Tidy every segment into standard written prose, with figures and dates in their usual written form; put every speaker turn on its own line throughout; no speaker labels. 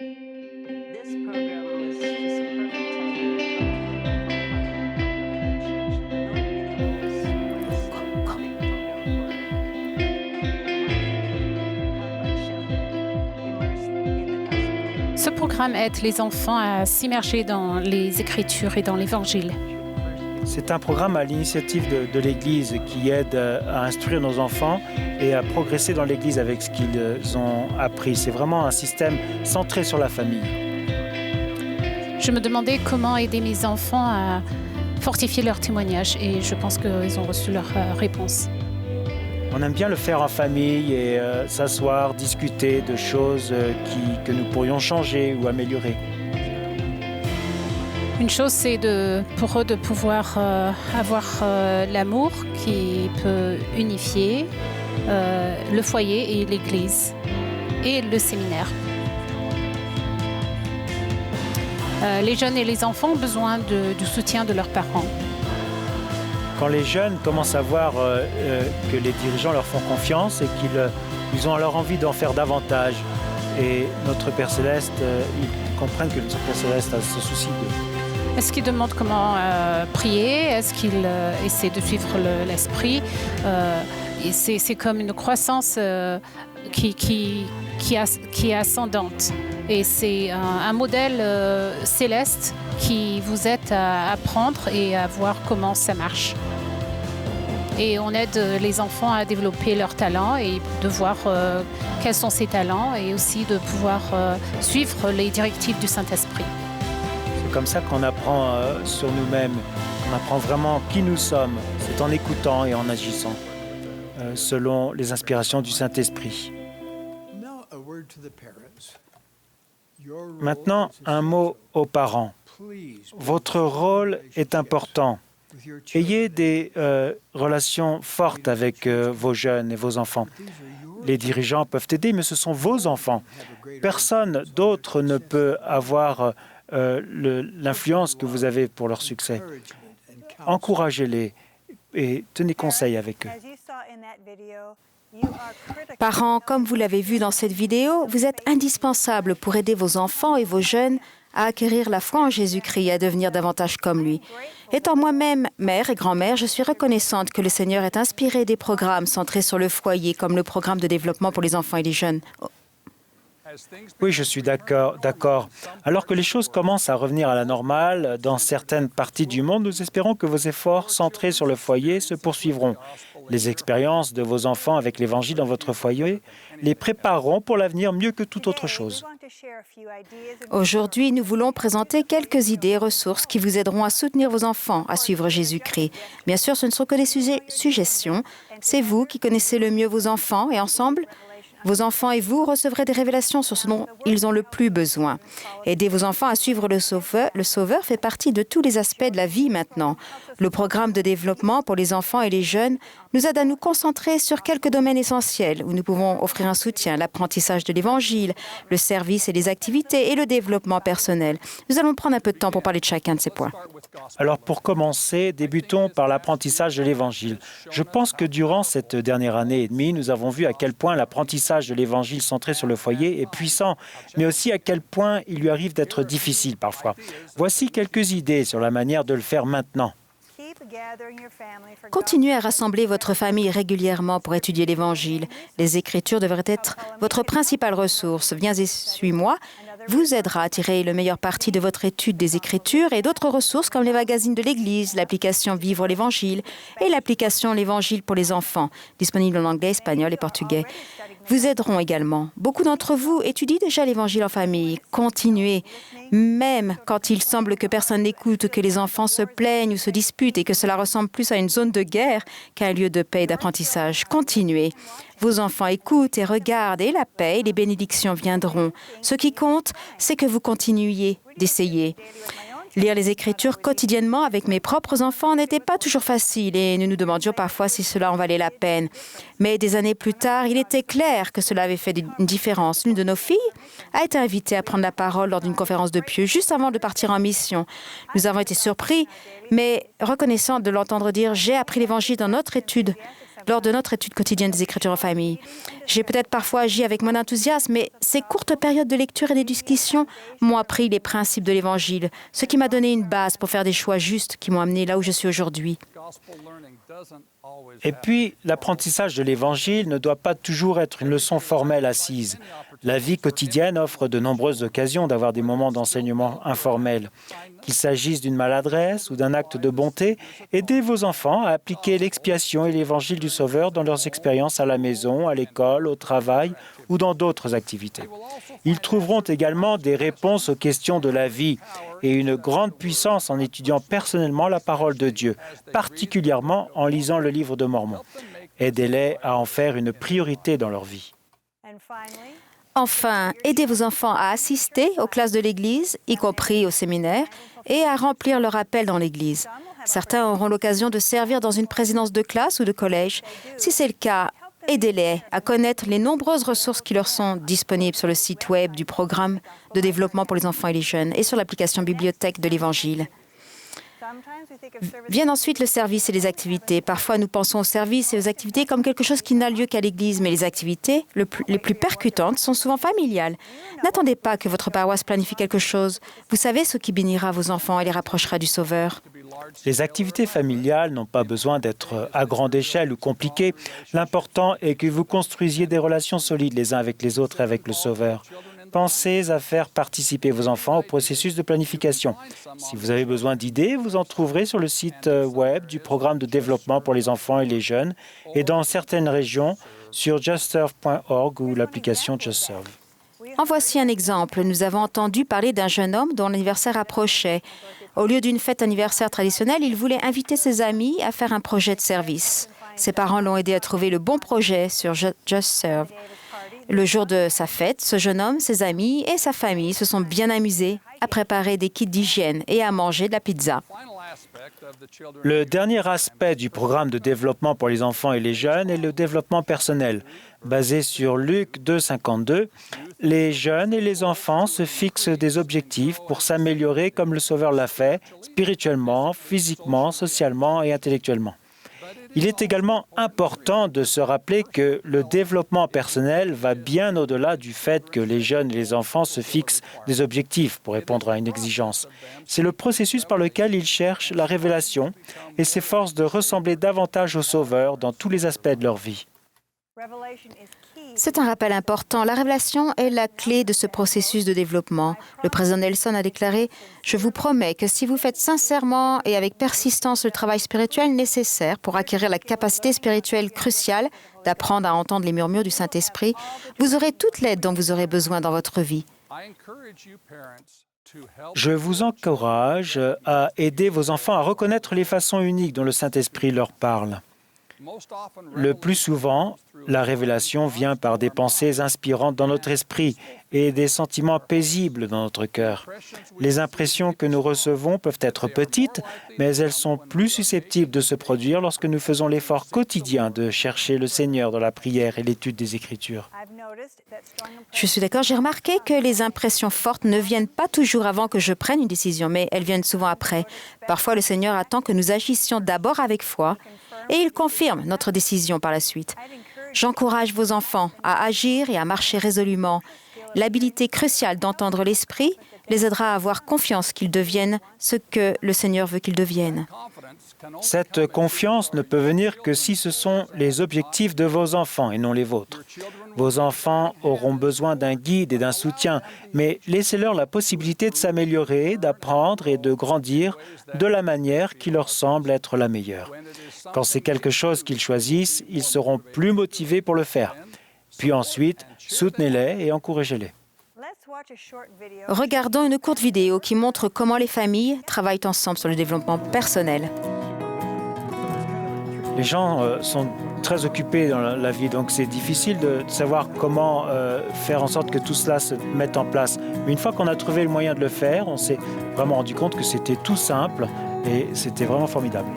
This program was just a perfect timing.
Ce programme aide les enfants à s'immerger dans les Écritures et dans l'Évangile.
C'est un programme à l'initiative de l'Église qui aide à instruire nos enfants et à progresser dans l'Église avec ce qu'ils ont appris. C'est vraiment un système centré sur la famille.
Je me demandais comment aider mes enfants à fortifier leur témoignage et je pense qu'ils ont reçu leur réponse.
On aime bien le faire en famille et s'asseoir, discuter de choses que nous pourrions changer ou améliorer.
Une chose, c'est pour eux de pouvoir avoir l'amour qui peut unifier le foyer et l'Église et le séminaire. Les jeunes et les enfants ont besoin du soutien de leurs parents.
Quand les jeunes commencent à voir que les dirigeants leur font confiance et qu'ils ont alors envie d'en faire davantage, et notre Père Céleste, ils comprennent que notre Père Céleste a ce souci d'eux.
Est-ce qu'ils demandent comment prier? Est-ce qu'ils essaient de suivre l'esprit? C'est comme une croissance qui est ascendante. Et c'est un modèle céleste qui vous aide à apprendre et à voir comment ça marche. Et on aide les enfants à développer leurs talents et de voir quels sont ces talents et aussi de pouvoir suivre les directives du Saint-Esprit.
C'est comme ça qu'on apprend sur nous-mêmes, on apprend vraiment qui nous sommes. C'est en écoutant et en agissant selon les inspirations du Saint-Esprit. Maintenant, un mot aux parents. Votre rôle est important. Ayez des relations fortes avec vos jeunes et vos enfants. Les dirigeants peuvent aider, mais ce sont vos enfants. Personne d'autre ne peut avoir l'influence que vous avez pour leur succès. Encouragez-les et tenez conseil avec eux.
Parents, comme vous l'avez vu dans cette vidéo, vous êtes indispensables pour aider vos enfants et vos jeunes à acquérir la foi en Jésus-Christ et à devenir davantage comme lui. Étant moi-même mère et grand-mère, je suis reconnaissante que le Seigneur ait inspiré des programmes centrés sur le foyer, comme le programme de développement pour les enfants et les jeunes.
Oui, je suis d'accord. Alors que les choses commencent à revenir à la normale dans certaines parties du monde, nous espérons que vos efforts centrés sur le foyer se poursuivront. Les expériences de vos enfants avec l'Évangile dans votre foyer les prépareront pour l'avenir mieux que toute autre chose.
Aujourd'hui, nous voulons présenter quelques idées et ressources qui vous aideront à soutenir vos enfants à suivre Jésus-Christ. Bien sûr, ce ne sont que des suggestions. C'est vous qui connaissez le mieux vos enfants et ensemble, vos enfants et vous recevrez des révélations sur ce dont ils ont le plus besoin. Aider vos enfants à suivre le Sauveur fait partie de tous les aspects de la vie maintenant. Le programme de développement pour les enfants et les jeunes nous aide à nous concentrer sur quelques domaines essentiels où nous pouvons offrir un soutien, l'apprentissage de l'Évangile, le service et les activités et le développement personnel. Nous allons prendre un peu de temps pour parler de chacun de ces points.
Alors pour commencer, débutons par l'apprentissage de l'Évangile. Je pense que durant cette dernière année et demie, nous avons vu à quel point l'apprentissage de l'Évangile centré sur le foyer est puissant, mais aussi à quel point il lui arrive d'être difficile parfois. Voici quelques idées sur la manière de le faire maintenant.
Continuez à rassembler votre famille régulièrement pour étudier l'Évangile. Les Écritures devraient être votre principale ressource. Viens et suis-moi vous aidera à tirer le meilleur parti de votre étude des Écritures et d'autres ressources comme les magazines de l'Église, l'application Vivre l'Évangile et l'application L'Évangile pour les enfants, disponible en anglais, espagnol et portugais. Vous aideront également. Beaucoup d'entre vous étudient déjà l'Évangile en famille. Continuez, même quand il semble que personne n'écoute, que les enfants se plaignent ou se disputent et que cela ressemble plus à une zone de guerre qu'à un lieu de paix et d'apprentissage. Continuez. Vos enfants écoutent et regardent et la paix et les bénédictions viendront. Ce qui compte, c'est que vous continuiez d'essayer. Lire les Écritures quotidiennement avec mes propres enfants n'était pas toujours facile et nous nous demandions parfois si cela en valait la peine. Mais des années plus tard, il était clair que cela avait fait une différence. L'une de nos filles a été invitée à prendre la parole lors d'une conférence de Pieux juste avant de partir en mission. Nous avons été surpris, mais reconnaissants de l'entendre dire « J'ai appris l'Évangile dans notre étude ». lors de notre étude quotidienne des Écritures en famille. J'ai peut-être parfois agi avec mon enthousiasme, mais ces courtes périodes de lecture et de discussion m'ont appris les principes de l'Évangile, ce qui m'a donné une base pour faire des choix justes qui m'ont amené là où je suis aujourd'hui.
Et puis, l'apprentissage de l'Évangile ne doit pas toujours être une leçon formelle assise. La vie quotidienne offre de nombreuses occasions d'avoir des moments d'enseignement informels. Qu'il s'agisse d'une maladresse ou d'un acte de bonté, aidez vos enfants à appliquer l'expiation et l'Évangile du Sauveur dans leurs expériences à la maison, à l'école, au travail ou dans d'autres activités. Ils trouveront également des réponses aux questions de la vie et une grande puissance en étudiant personnellement la parole de Dieu, particulièrement en lisant le livre de Mormon. Aidez-les à en faire une priorité dans leur vie.
Enfin, aidez vos enfants à assister aux classes de l'Église, y compris au séminaire, et à remplir leur appel dans l'Église. Certains auront l'occasion de servir dans une présidence de classe ou de collège. Si c'est le cas, aidez-les à connaître les nombreuses ressources qui leur sont disponibles sur le site Web du programme de développement pour les enfants et les jeunes et sur l'application Bibliothèque de l'Évangile. Viennent ensuite le service et les activités. Parfois, nous pensons au service et aux activités comme quelque chose qui n'a lieu qu'à l'Église, mais les activités les plus percutantes sont souvent familiales. N'attendez pas que votre paroisse planifie quelque chose. Vous savez ce qui bénira vos enfants et les rapprochera du Sauveur.
Les activités familiales n'ont pas besoin d'être à grande échelle ou compliquées. L'important est que vous construisiez des relations solides les uns avec les autres et avec le Sauveur. Pensez à faire participer vos enfants au processus de planification. Si vous avez besoin d'idées, vous en trouverez sur le site web du programme de développement pour les enfants et les jeunes et dans certaines régions sur justserve.org ou l'application JustServe.
En voici un exemple. Nous avons entendu parler d'un jeune homme dont l'anniversaire approchait. Au lieu d'une fête anniversaire traditionnelle, il voulait inviter ses amis à faire un projet de service. Ses parents l'ont aidé à trouver le bon projet sur JustServe. Le jour de sa fête, ce jeune homme, ses amis et sa famille se sont bien amusés à préparer des kits d'hygiène et à manger de la pizza.
Le dernier aspect du programme de développement pour les enfants et les jeunes est le développement personnel. Basé sur Luc 2,52, les jeunes et les enfants se fixent des objectifs pour s'améliorer comme le Sauveur l'a fait, spirituellement, physiquement, socialement et intellectuellement. Il est également important de se rappeler que le développement personnel va bien au-delà du fait que les jeunes et les enfants se fixent des objectifs pour répondre à une exigence. C'est le processus par lequel ils cherchent la révélation et s'efforcent de ressembler davantage au Sauveur dans tous les aspects de leur vie.
C'est un rappel important. La révélation est la clé de ce processus de développement. Le président Nelson a déclaré « Je vous promets que si vous faites sincèrement et avec persistance le travail spirituel nécessaire pour acquérir la capacité spirituelle cruciale d'apprendre à entendre les murmures du Saint-Esprit, vous aurez toute l'aide dont vous aurez besoin dans votre vie. »
Je vous encourage à aider vos enfants à reconnaître les façons uniques dont le Saint-Esprit leur parle. Le plus souvent, la révélation vient par des pensées inspirantes dans notre esprit et des sentiments paisibles dans notre cœur. Les impressions que nous recevons peuvent être petites, mais elles sont plus susceptibles de se produire lorsque nous faisons l'effort quotidien de chercher le Seigneur dans la prière et l'étude des Écritures.
Je suis d'accord. J'ai remarqué que les impressions fortes ne viennent pas toujours avant que je prenne une décision, mais elles viennent souvent après. Parfois, le Seigneur attend que nous agissions d'abord avec foi et il confirme notre décision par la suite. J'encourage vos enfants à agir et à marcher résolument. L'habilité cruciale d'entendre l'Esprit les aidera à avoir confiance qu'ils deviennent ce que le Seigneur veut qu'ils deviennent.
Cette confiance ne peut venir que si ce sont les objectifs de vos enfants et non les vôtres. Vos enfants auront besoin d'un guide et d'un soutien, mais laissez-leur la possibilité de s'améliorer, d'apprendre et de grandir de la manière qui leur semble être la meilleure. Quand c'est quelque chose qu'ils choisissent, ils seront plus motivés pour le faire. Puis ensuite, soutenez-les et encouragez-les.
Regardons une courte vidéo qui montre comment les familles travaillent ensemble sur le développement personnel.
Les gens sont très occupés dans la vie, donc c'est difficile de savoir comment faire en sorte que tout cela se mette en place. Mais une fois qu'on a trouvé le moyen de le faire, on s'est vraiment rendu compte que c'était tout simple et c'était vraiment formidable.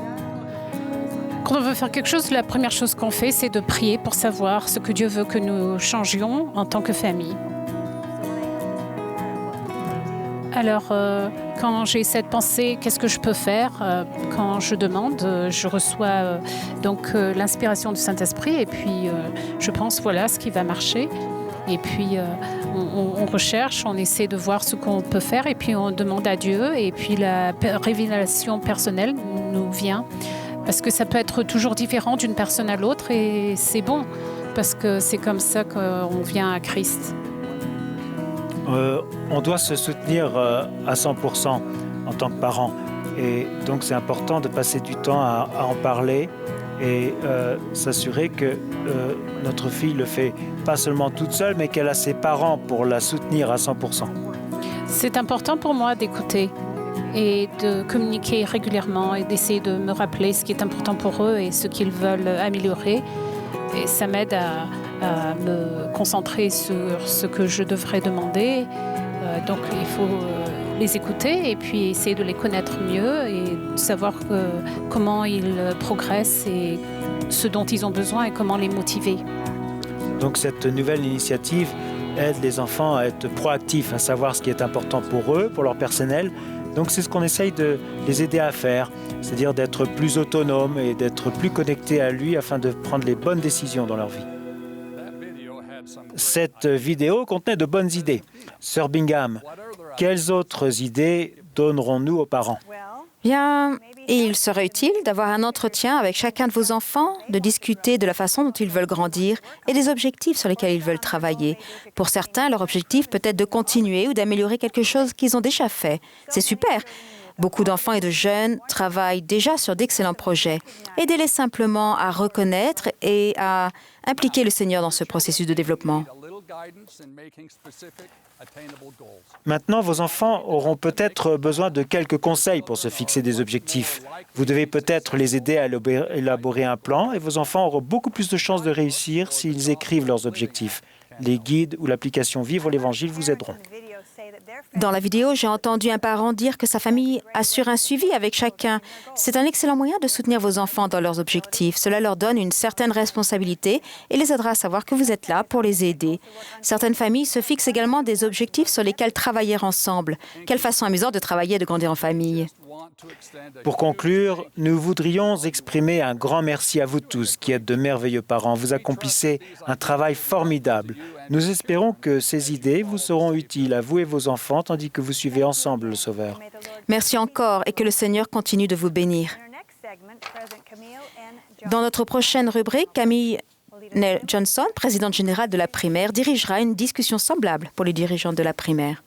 Quand on veut faire quelque chose, la première chose qu'on fait, c'est de prier pour savoir ce que Dieu veut que nous changions en tant que famille. Alors, quand j'ai cette pensée, qu'est-ce que je peux faire? Quand je demande, je reçois l'inspiration du Saint-Esprit et puis je pense, voilà ce qui va marcher. Et puis, on recherche, on essaie de voir ce qu'on peut faire et puis on demande à Dieu et puis la révélation personnelle nous vient. Parce que ça peut être toujours différent d'une personne à l'autre et c'est bon, parce que c'est comme ça qu'on vient à Christ.
On doit se soutenir à 100% en tant que parent. Et donc, c'est important de passer du temps à en parler et s'assurer que notre fille le fait pas seulement toute seule, mais qu'elle a ses parents pour la soutenir à 100%.
C'est important pour moi d'écouter et de communiquer régulièrement et d'essayer de me rappeler ce qui est important pour eux et ce qu'ils veulent améliorer. Et ça m'aide à me concentrer sur ce que je devrais demander. Donc il faut les écouter et puis essayer de les connaître mieux et savoir comment ils progressent et ce dont ils ont besoin et comment les motiver.
Donc cette nouvelle initiative aide les enfants à être proactifs, à savoir ce qui est important pour eux, pour leur personnel. Donc c'est ce qu'on essaye de les aider à faire, c'est-à-dire d'être plus autonomes et d'être plus connectés à lui afin de prendre les bonnes décisions dans leur vie. Cette vidéo contenait de bonnes idées. Sœur Bingham, quelles autres idées donnerons-nous aux parents?
Bien, et il serait utile d'avoir un entretien avec chacun de vos enfants, de discuter de la façon dont ils veulent grandir et des objectifs sur lesquels ils veulent travailler. Pour certains, leur objectif peut être de continuer ou d'améliorer quelque chose qu'ils ont déjà fait. C'est super. Beaucoup d'enfants et de jeunes travaillent déjà sur d'excellents projets. Aidez-les simplement à reconnaître et à impliquer le Seigneur dans ce processus de développement.
Maintenant, vos enfants auront peut-être besoin de quelques conseils pour se fixer des objectifs. Vous devez peut-être les aider à élaborer un plan et vos enfants auront beaucoup plus de chances de réussir s'ils écrivent leurs objectifs. Les guides ou l'application Vivre l'Évangile vous aideront.
Dans la vidéo, j'ai entendu un parent dire que sa famille assure un suivi avec chacun. C'est un excellent moyen de soutenir vos enfants dans leurs objectifs. Cela leur donne une certaine responsabilité et les aidera à savoir que vous êtes là pour les aider. Certaines familles se fixent également des objectifs sur lesquels travailler ensemble. Quelle façon amusante de travailler et de grandir en famille.
Pour conclure, nous voudrions exprimer un grand merci à vous tous qui êtes de merveilleux parents. Vous accomplissez un travail formidable. Nous espérons que ces idées vous seront utiles à vous et vos enfants tandis que vous suivez ensemble le Sauveur.
Merci encore et que le Seigneur continue de vous bénir. Dans notre prochaine rubrique, Camille Johnson, présidente générale de la primaire, dirigera une discussion semblable pour les dirigeants de la primaire.